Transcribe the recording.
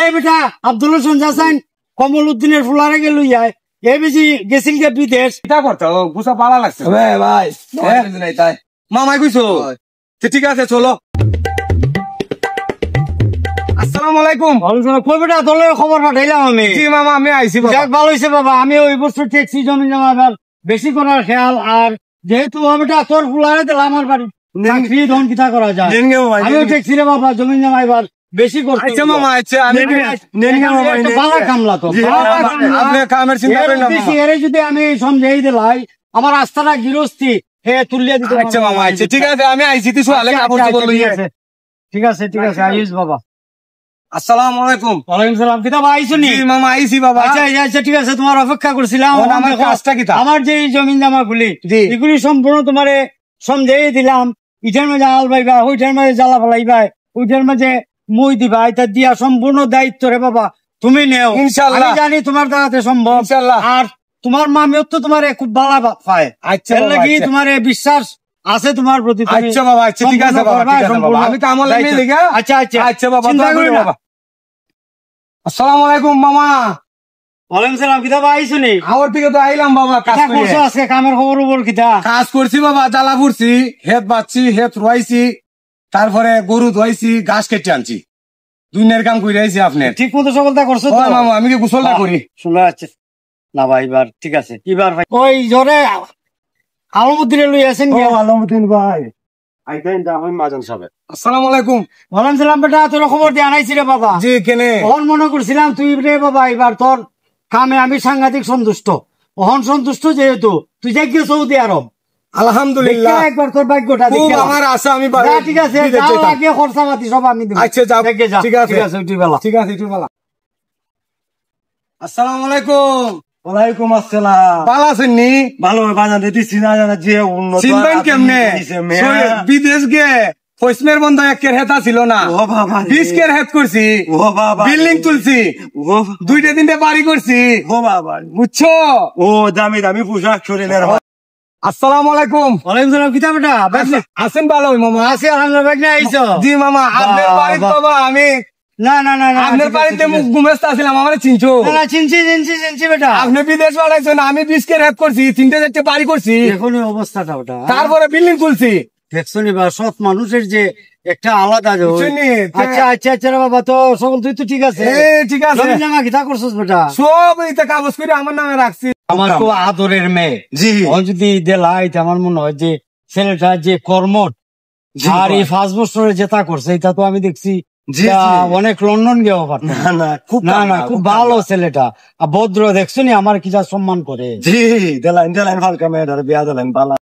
এই বেটা আব্দুল হোসেন যাসাইন কমল উদ্দিনের ফুলারে গেল ইয়ায় এ বেশি গেছিল গে বিদেশ এটা করতে বুঝা পালা লাগছে ভাই নাই তাই মামাই কইছো ঠিক আছে চলো। আসসালামু আলাইকুম। কই বেটা দলের খবর পাঠাইলাম আমি। জি মামা আমি আইছি বাবা। যাক ভালো হয়েছে বাবা, আমি ওই বছর ট্যাক্সি জমি জমা এবার বেশি করার খেয়াল। আর যেহেতু বেটা তোর ফুলারে দিলাম আমার বাড়ি চাকরি ধন কিতা করা যায়, আমিও ট্যাক্সি রে বাবা জমি জমা এবার বেশি করতে। আচ্ছা মামা আচ্ছা আমি বালা কামলা তো আপনি কামের চিন্তা করেন না মামা। এরে যদি আমি সমঝাই দিলাই আমার রাস্তাটা গৃহস্থী হে তুলিয়া দিতে। আচ্ছা মামা আচ্ছা ঠিক আছে আমি আইছি তো সোয়ালে কাপড় চোপড় লইয়া। ঠিক আছে ঠিক আছে আইস বাবা। আসসালামু আলাইকুম। ওয়ালাইকুম সালাম। কিতা আইছো নি? জি মামা আইছি বাবা। আচ্ছা আচ্ছা ঠিক আছে, তোমার অপেক্ষা করছিলাম। আমার কাজটা কিতা? আমার যে জমিন জামা গুলি এগুলি সম্পূর্ণ তোমারে সমঝাই দিলাম। ইটার মাঝে আল বাইবা, ওইটার মাঝে জ্বালা ফেলাইবা, ওইটার মাঝে মই দিবা, এটা দিয়া সম্পূর্ণ দায়িত্ব রে বাবা তুমি নেও ইনশাআল্লাহ। আমি জানি তোমার দ্বারাতে সম্ভব ইনশাআল্লাহ। আর তোমার মামিও তো তোমার খুব ভালো পায়। আচ্ছা লাগি তোমার বিশ্বাস আছে তোমার প্রতি। আচ্ছা বাবা আচ্ছা ঠিক আছে বাবা ঠিক আছে বাবা আমি কামল লাগি লিখা। আচ্ছা আচ্ছা আচ্ছা বাবা চিন্তা করি না বাবা। আসসালামু আলাইকুম মামা। ওয়ালাইকুম সালাম। কিতা আইছো নি? আমার থেকে তো আইলাম বাবা কাজ করছো আজকে কামের খবর উপর কিতা? কাজ করছি বাবা, জ্বালা পুড়ছি, হেত বাচ্ছি, হেত রুয়াইছি, তারপরে গরু ধোয়াইছি, ঘাস কেটে আনছি, দুনিয়ার কাম করে আইছি। আপনি ঠিক মতো সকলটা করছো তো? মামা আমি কি গোসলটা করি? শোনা যাচ্ছে না ভাই এবার ঠিক আছে। এবার ভাই ওই জোরে আলমুদ্দিনে লই আছেন কি? আলমউদ্দিন ভাই আইতেন দাম মাজন সাহেব। আসসালামু আলাইকুম। ওয়ালাইকুম সালাম। বেটা তোর খবর দিয়ে আনাইছি রে বাবা। জি কেনে ওহন মনে করছিলাম তুই রে বাবা এবার তোর কামে আমি সাংঘাতিক সন্তুষ্ট। ওহন সন্তুষ্ট যেহেতু তুই যাই গিয়ে সৌদি আরব আলহামদুলিল্লাহ একবার তোর ভাগ্যটা দেখে আমার আশা আমি ঠিক আছে খরচাপাতি সব আমি দেব। আচ্ছা যাও ঠিক আছে ঠিক আছে উঠি বেলা। ঠিক আছে একটু বেলা। আসসালামু আলাইকুম। ওয়ালাইকুম আসসালাম। ভালো আছেন নি? ভালো বাজান দিছি না জানা যে উন্নত চিনবেন কেমনে? বিদেশ গে পশ্চিমের বন্ধ একের হেতা ছিল না, ও বাবা 20 কের হেত করছি, ও বাবা বিল্ডিং তুলছি, ও 2-3 বাড়ি করছি, ও বাবা বুঝছো? ও দামি দামি পোশাক শরীরের। আসসালামু আলাইকুম। ওয়ালাইকুম সালাম। কিতা বেটা আছেন ভালো মামা? আছি আলহামদুলিল্লাহ। ব্যাগ নিয়ে আইছো? জি মামা আপনার বাড়িতে বাবা আমি না না না আপনার বাড়িতে মুখ গুমেস্তা ছিলাম, আমার চিনছো? চিনছি বেটা। আপনি বিদেশ পাঠাইছেন, আমি 20 কের হেত করছি, 3-4 বাড়ি করছি, এখন অবস্থাটা ওটা তারপরে বিল্ডিং তুলছি। দেখছো নি বা সৎ মানুষের যে একটা আলাদা। আচ্ছা আচ্ছা আচ্ছা বাবা তো সকল তুই তো ঠিক আছে ঠিক আছে। জামা কিতা করছিস বেটা? সব এইটা কাগজ করে আমার নামে রাখছি। আমার তো আদরের মেয়ে জি ও যদি দেলাই আমার মনে হয় যে ছেলেটা যে কর্মঠ আর এই 5 বছরে যেটা করছে এটা তো আমি দেখছি অনেক লন্ডন গেও পারত না না খুব ভালো ছেলেটা ভদ্র। দেখছো নি আমার কি যা সম্মান করে। জি দেলাইন দেলাইন ফালকা মেয়েটার বিয়া দিলেন বালা।